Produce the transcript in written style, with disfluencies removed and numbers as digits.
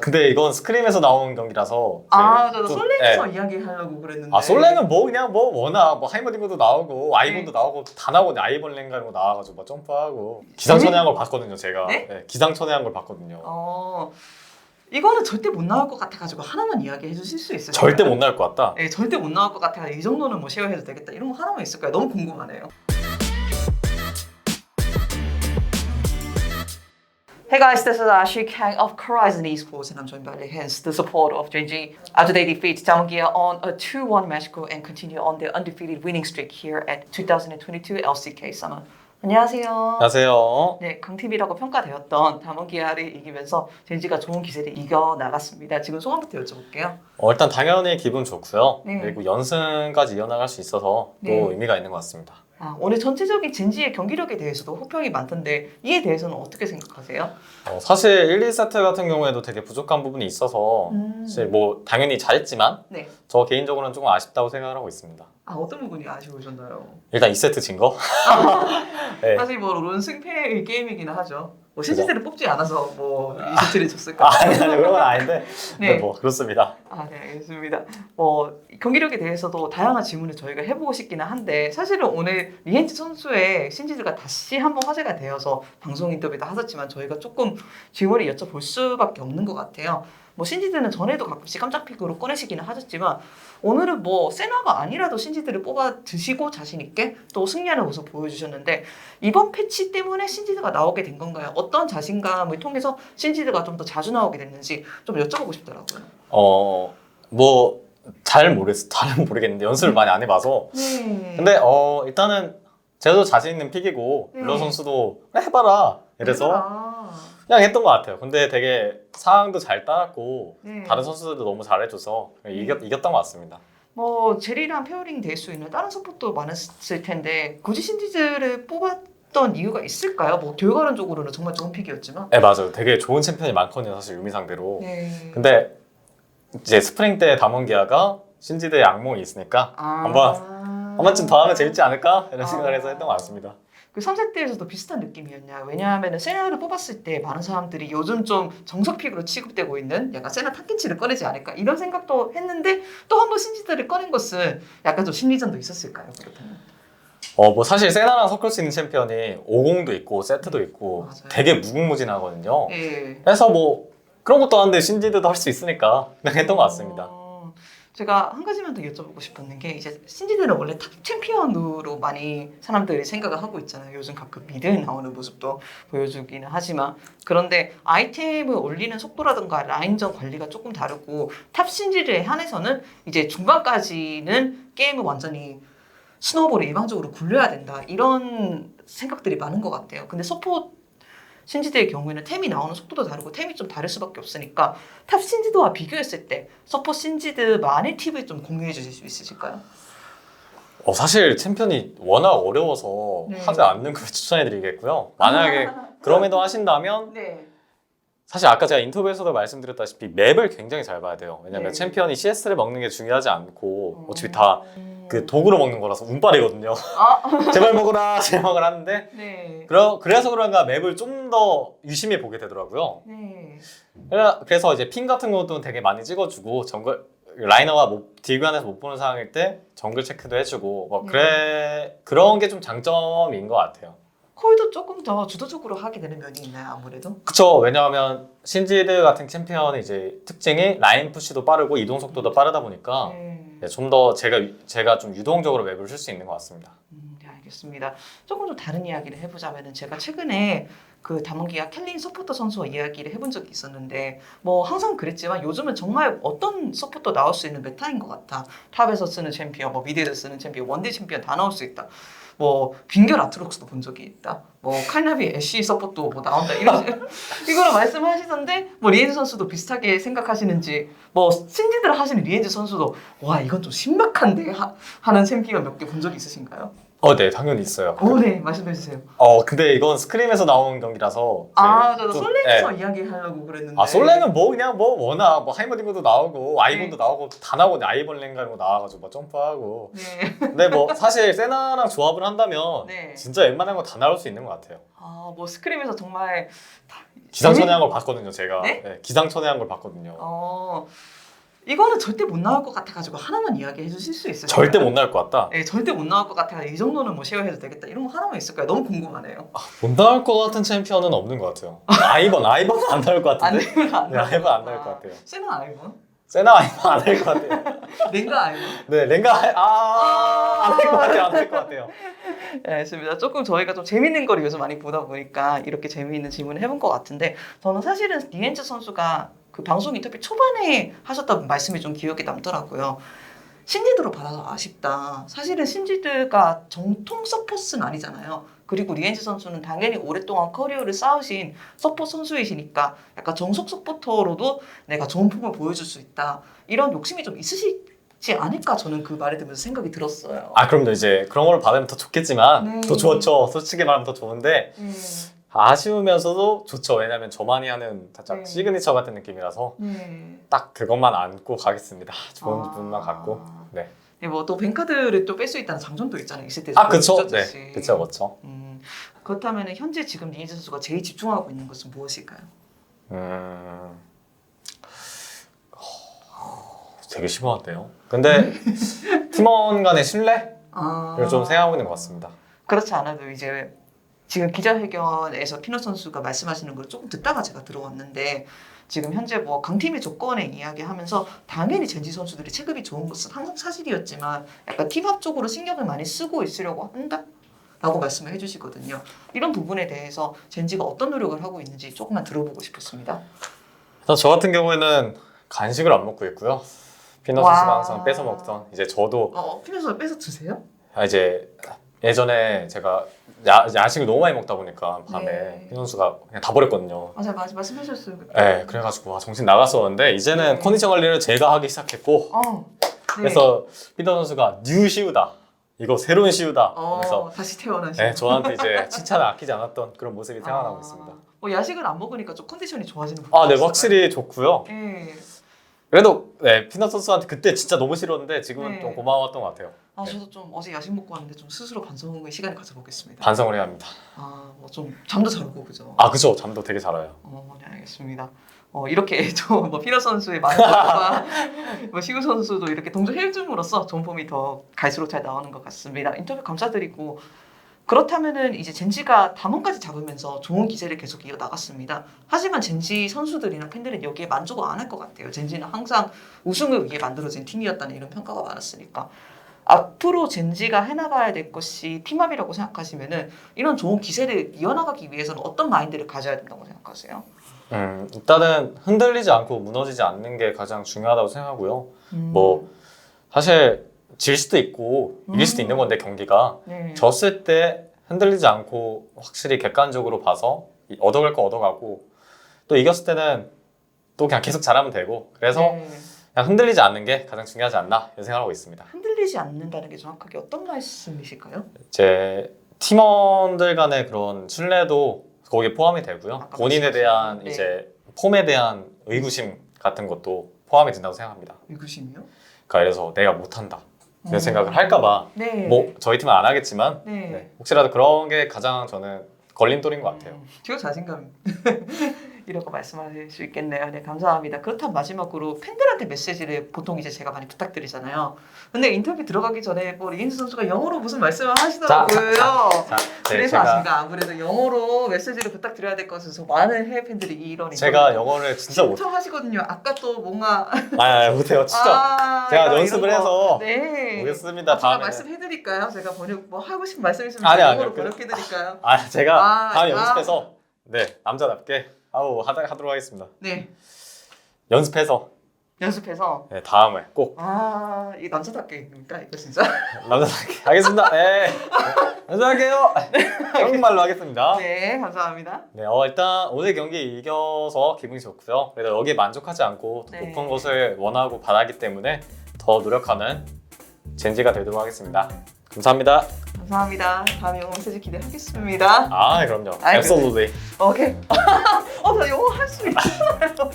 근데 이건 스크림에서 나온 경기라서 저도 솔랭에서 이야기하려고 그랬는데. 솔랭은 뭐 그냥 뭐 워낙 뭐 하이머딩고도 나오고 아이본도 네. 나오고 다 나오고 아이번랭가 이런 거 나와가지고 막 점프하고 기상천외한 걸 봤거든요 제가. 네? 기상천외한 걸 봤거든요. 이거는 절대 못 나올 것 같아가지고 하나만 이야기해 주실 수 있을까요? 절대 못 나올 것 같다. 네, 절대 못 나올 것 같아. 이 정도는 뭐 쉐어해도 되겠다. 이런 거 하나만 있을까요? 너무 궁금하네요. Hey guys, this is Ashi Kang of Horizon Esports and I'm joined by hence the support of JG. After they defeat Damgia on a 2-1 match go and continue on their undefeated winning streak here at 2022 LCK Summer. 안녕하세요. 안녕하세요. 네, 강팀이라고 평가되었던 담원기아를 이기면서 젠지가 좋은 기세를 이겨 나갔습니다. 지금 소감부터 여쭤볼게요. 일단 당연히 기분 좋고요. 네. 그리고 연승까지 이어나갈 수 있어서 또 네. 의미가 있는 것 같습니다. 오늘 전체적인 젠지의 경기력에 대해서도 호평이 많던데 이에 대해서는 어떻게 생각하세요? 사실 1, 2세트 같은 경우에도 되게 부족한 부분이 있어서 사실 뭐 당연히 잘했지만 네. 저 개인적으로는 조금 아쉽다고 생각을 하고 있습니다. 어떤 부분이 아쉬우셨나요? 일단 2세트 진 거? 네. 사실 뭐 론 승패의 게임이기는 하죠. 뭐 신지세를 뽑지 않아서 뭐 2세트를 졌을까? 아니 그런 건 아닌데 네. 뭐 그렇습니다. 네, 알겠습니다. 경기력에 대해서도 다양한 질문을 저희가 해보고 싶기는 한데 사실은 오늘 리엔지 선수의 신지드가 다시 한번 화제가 되어서 방송 인터뷰도 하셨지만 저희가 조금 질문을 여쭤볼 수밖에 없는 것 같아요. 뭐 신지드는 전에도 가끔씩 깜짝픽으로 꺼내시기는 하셨지만 오늘은 뭐 세나가 아니라도 신지드를 뽑아 드시고 자신 있게 또 승리하는 모습 보여주셨는데 이번 패치 때문에 신지드가 나오게 된 건가요? 어떤 자신감을 통해서 신지드가 좀 더 자주 나오게 됐는지 좀 여쭤보고 싶더라고요. 뭐 잘은 모르겠는데 연습을 많이 안 해봐서. 네. 근데 일단은 제도 자신 있는 픽이고 블러 선수도 그래, 해봐라 이래서 그냥 했던 것 같아요. 근데 되게 상황도 잘 따랐고 다른 선수들도 너무 잘해줘서 이겼던 것 같습니다. 뭐 제리랑 페어링 될 수 있는 다른 서폿도 많았을 텐데 굳이 신지드를 뽑았던 이유가 있을까요? 뭐 결과론적으로는 정말 좋은 픽이었지만. 네 맞아요. 되게 좋은 챔피언이 많거든요 사실 유미 상대로. 네. 근데 이제 스프링 때 담원기아가 신지드의 악몽이 있으니까 한 번쯤 더 하면 재밌지 않을까? 이런 생각을 해서 했던 것 같습니다. 그 3세트에서도 비슷한 느낌이었냐? 왜냐하면 세나를 뽑았을 때 많은 사람들이 요즘 좀 정석픽으로 취급되고 있는 약간 세나 탑켄치를 꺼내지 않을까 이런 생각도 했는데 또 한 번 신지드를 꺼낸 것은 약간 좀 심리전도 있었을까요? 그렇다면? 뭐 사실 세나랑 섞을 수 있는 챔피언이 50도 있고 세트도 있고 맞아요. 되게 무궁무진하거든요. 네. 그래서 뭐 그런 것도 하는데 신지드도 할 수 있으니까 그냥 했던 것 같습니다. 제가 한 가지만 더 여쭤보고 싶었는 게 이제 신지드는 원래 탑 챔피언으로 많이 사람들이 생각을 하고 있잖아요. 요즘 가끔 미드에 나오는 모습도 보여주기는 하지만 그런데 아이템을 올리는 속도라든가 라인전 관리가 조금 다르고 탑 신지드에 한해서는 이제 중반까지는 게임을 완전히 스노우볼이 일방적으로 굴려야 된다 이런 생각들이 많은 것 같아요. 근데 서포트 신지드의 경우에는 템이 나오는 속도도 다르고 템이 좀 다를 수밖에 없으니까 탑 신지드와 비교했을 때 서포트 신지드만의 팁을 좀 공유해 주실 수 있으실까요? 사실 챔피언이 워낙 어려워서 하지 않는 걸 추천해드리겠고요. 만약에 그럼에도 하신다면 네. 사실 아까 제가 인터뷰에서도 말씀드렸다시피 맵을 굉장히 잘 봐야 돼요. 왜냐면 챔피언이 CS를 먹는 게 중요하지 않고 어차피 다 그 도구로 먹는 거라서 운빨이거든요. 제발 먹어라 제발 하는데 네. 그래서 그런가 맵을 좀 더 유심히 보게 되더라고요. 네. 그래서 이제 핑 같은 것도 되게 많이 찍어주고 정글 라이너가 딜교환해서 못 보는 상황일 때 정글 체크도 해주고 뭐 그런 게 좀 장점인 것 같아요. 콜도 조금 더 주도적으로 하게 되는 면이 있나요, 아무래도? 그쵸. 왜냐하면 신지드 같은 챔피언의 이제 특징이 라인 푸시도 빠르고 이동 속도도 빠르다 보니까 좀 더 제가 좀 유동적으로 맵을 쓸 수 있는 것 같습니다. 네, 알겠습니다. 조금 좀 다른 이야기를 해보자면은 제가 최근에 그 담원기아 켈린 서포터 선수와 이야기를 해본 적이 있었는데 뭐 항상 그랬지만 요즘은 정말 어떤 서포터 나올 수 있는 메타인 것 같아. 탑에서 쓰는 챔피언, 뭐 미드에서 쓰는 챔피언, 원딜 챔피언 다 나올 수 있다. 뭐 빙결 아트록스도 본 적이 있다. 뭐 칼나비 애쉬 서포트도 뭐 나온다. 이거를 말씀하시던데 뭐 리엔즈 선수도 비슷하게 생각하시는지 뭐 신지들 하시는 리엔즈 선수도 와 이건 좀 신박한데 하는 챔피언 몇 개 본 적이 있으신가요? 네, 당연히 있어요. 네, 말씀해 주세요. 근데 이건 스크림에서 나온 경기라서 저도 솔랭에서 이야기하려고 그랬는데. 솔랭은 뭐 그냥 뭐 워낙 뭐 하이머딩고도 나오고 아이본도 나오고 다 나오고 아이번랭가 이런 거 나와가지고 막 점프하고. 근데 뭐 사실 세나랑 조합을 한다면 진짜 웬만한 거 다 나올 수 있는 것 같아요. 뭐 스크림에서 정말 기상천외한 걸 봤거든요, 제가. 네? 네, 기상천외한 걸 봤거든요. 이거는 절대 못 나올 것 같아가지고 하나만 이야기해 주실 수 있으실까요? 절대 못 나올 것 같다. 네, 절대 못 나올 것 같아요. 이 정도는 뭐 쉐어해도 되겠다. 이런 거 하나만 있을까요? 너무 궁금하네요. 못 나올 것 같은 챔피언은 없는 것 같아요. 아이번은 안 나올 것 안 같은데? 되면 안 네, 나올 아이번 안 나올 것 같아요. 세나 아이번? 세나 아이번 안 할 것 같아요. 랭가 아이번? 네, 랭가 안 할 것 같아요. 안 할 것 같아요. 네, 알겠습니다. 조금 저희가 좀 재밌는 걸 요즘 많이 보다 보니까 이렇게 재미있는 질문을 해본 것 같은데 저는 사실은 리엔즈 선수가 그 방송 인터뷰 초반에 하셨던 말씀이 좀 기억에 남더라고요. 신지드로 받아서 아쉽다. 사실은 신지드가 정통 서포스는 아니잖아요. 그리고 리엔즈 선수는 당연히 오랫동안 커리어를 쌓으신 서포 선수이시니까 약간 정석 서포터로도 내가 좋은 폼을 보여줄 수 있다. 이런 욕심이 좀 있으시지 않을까 저는 그 말을 들으면서 생각이 들었어요. 아, 그럼요. 이제 그런 걸 받으면 더 좋겠지만 네. 더 좋죠. 솔직히 말하면 더 좋은데 아쉬우면서도 좋죠. 왜냐면 저만이 하는 살짝 네. 시그니처 같은 느낌이라서 딱 그것만 안고 가겠습니다. 좋은 분만 갖고. 네. 네, 뭐 또 뱅카드를 또 뺄 수 있다는 장점도 있잖아요. 있을 때. 아, 그쵸. 네. 그쵸. 그렇다면 현재 지금 리엔즈 선수가 제일 집중하고 있는 것은 무엇일까요? 되게 심오한데요. 근데 팀원 간의 신뢰를 아, 좀 생각하고 있는 것 같습니다. 그렇지 않아도 이제 지금 기자회견에서 피넛 선수가 말씀하시는 걸 조금 듣다가 제가 들어왔는데 지금 현재 뭐 강팀의 조건에 이야기하면서 당연히 젠지 선수들이 체급이 좋은 것은 항상 사실이었지만 약간 팀합 쪽으로 신경을 많이 쓰고 있으려고 한다? 라고 말씀을 해주시거든요. 이런 부분에 대해서 젠지가 어떤 노력을 하고 있는지 조금만 들어보고 싶었습니다. 저 같은 경우에는 간식을 안 먹고 있고요. 피넛 와. 선수가 항상 뺏어 먹던 이제 저도 피넛 선수 뺏어 드세요? 이제 예전에 제가 야식을 너무 많이 먹다 보니까 밤에 네. 피넛 선수가 그냥 다 버렸거든요. 맞아요, 말씀하셨어요. 그때. 네, 그래가지고 정신 나갔었는데 이제는 네. 컨디션 관리를 제가 하기 시작했고 네. 그래서 피넛 선수가 뉴 시우다. 이거 새로운 시우다. 그래서 다시 태어나신. 네, 저한테 이제 칭찬을 아끼지 않았던 그런 모습이 생각나고 있습니다. 야식을 안 먹으니까 좀 컨디션이 좋아지는 아, 네, 있을까요? 확실히 좋고요. 네. 그래도 네, 피넛 선수한테 그때 진짜 너무 싫었는데 지금은 네. 좀 고마웠던 것 같아요. 저도 좀 어제 야식 먹고 왔는데 좀 스스로 반성의 시간을 가져보겠습니다. 반성을 해야 합니다. 좀 잠도 잘 오고 그죠? 아, 그죠. 잠도 되게 잘 와요. 네, 알겠습니다. 이렇게 좀 피넛 선수의 많은 것과 시우 선수도 이렇게 동조해줌으로써 좋은 폼이 더 갈수록 잘 나오는 것 같습니다. 인터뷰 감사드리고 그렇다면은 이제 젠지가 담원까지 잡으면서 좋은 기세를 계속 이어 나갔습니다. 하지만 젠지 선수들이나 팬들은 여기에 만족을 안 할 것 같아요. 젠지는 항상 우승을 위해 만들어진 팀이었다는 이런 평가가 많았으니까 앞으로 젠지가 해나가야 될 것이 팀업이라고 생각하시면은 이런 좋은 기세를 이어나가기 위해서는 어떤 마인드를 가져야 된다고 생각하세요? 일단은 흔들리지 않고 무너지지 않는 게 가장 중요하다고 생각하고요. 뭐 사실 질 수도 있고 이길 수도 있는 건데 경기가 네. 졌을 때 흔들리지 않고 확실히 객관적으로 봐서 얻어갈 거 얻어가고 또 이겼을 때는 또 그냥 계속 잘하면 되고 그래서 네. 그냥 흔들리지 않는 게 가장 중요하지 않나 이런 생각하고 있습니다. 흔들리지 않는다는 게 정확하게 어떤 말씀이실까요? 제 팀원들 간의 그런 신뢰도 거기에 포함이 되고요. 아까 본인에 대한 말씀하신, 네. 이제 폼에 대한 의구심 같은 것도 포함이 된다고 생각합니다. 의구심이요? 그러니까 예를 들어서 내가 못한다 이런 생각을 할까봐 네. 뭐 저희 팀은 안 하겠지만 네. 네, 혹시라도 그런 게 가장 저는 걸림돌인 것 같아요. 듀오 자신감 이라고 말씀하실 수 있겠네요. 네, 감사합니다. 그렇다면 마지막으로 팬들한테 메시지를 보통 이제 제가 많이 부탁드리잖아요. 근데 인터뷰 들어가기 전에 뭐 리엔즈 선수가 영어로 무슨 말씀을 하시더라고요. 자, 그래서 제가 아무래도 영어로 메시지를 부탁드려야 될 것 같아서 많은 해외 팬들이 이런 제가 영어를 진짜 못. 하시거든요. 아까 또 뭔가 못해요. 진짜. 제가 이런 연습을 거. 해서 네. 보겠습니다. 제가 다음에. 말씀해드릴까요? 제가 번역 뭐 하고 싶은 말씀 있으면 아니요, 영어로 아니요. 번역해드릴까요? 제가 다음에 아. 연습해서 네 남자답게 하도록 하겠습니다. 네. 연습해서 연습해서 네, 다음에 꼭 이 남자답게입니까 이거 진짜? 남자답게 하겠습니다. 네. 연습할게요. 한국말로 하겠습니다. 네, 감사합니다. 네, 일단 오늘 경기 이겨서 기분이 좋고요. 그래도 여기에 만족하지 않고 더 네. 높은 것을 원하고 바라기 때문에 더 노력하는 젠지가 되도록 하겠습니다. 감사합니다. 감사합니다. 다음 영어 메시지 기대하겠습니다. 그럼요. 아이, Absolutely. 오케이. 나 영어 할 수 있어요.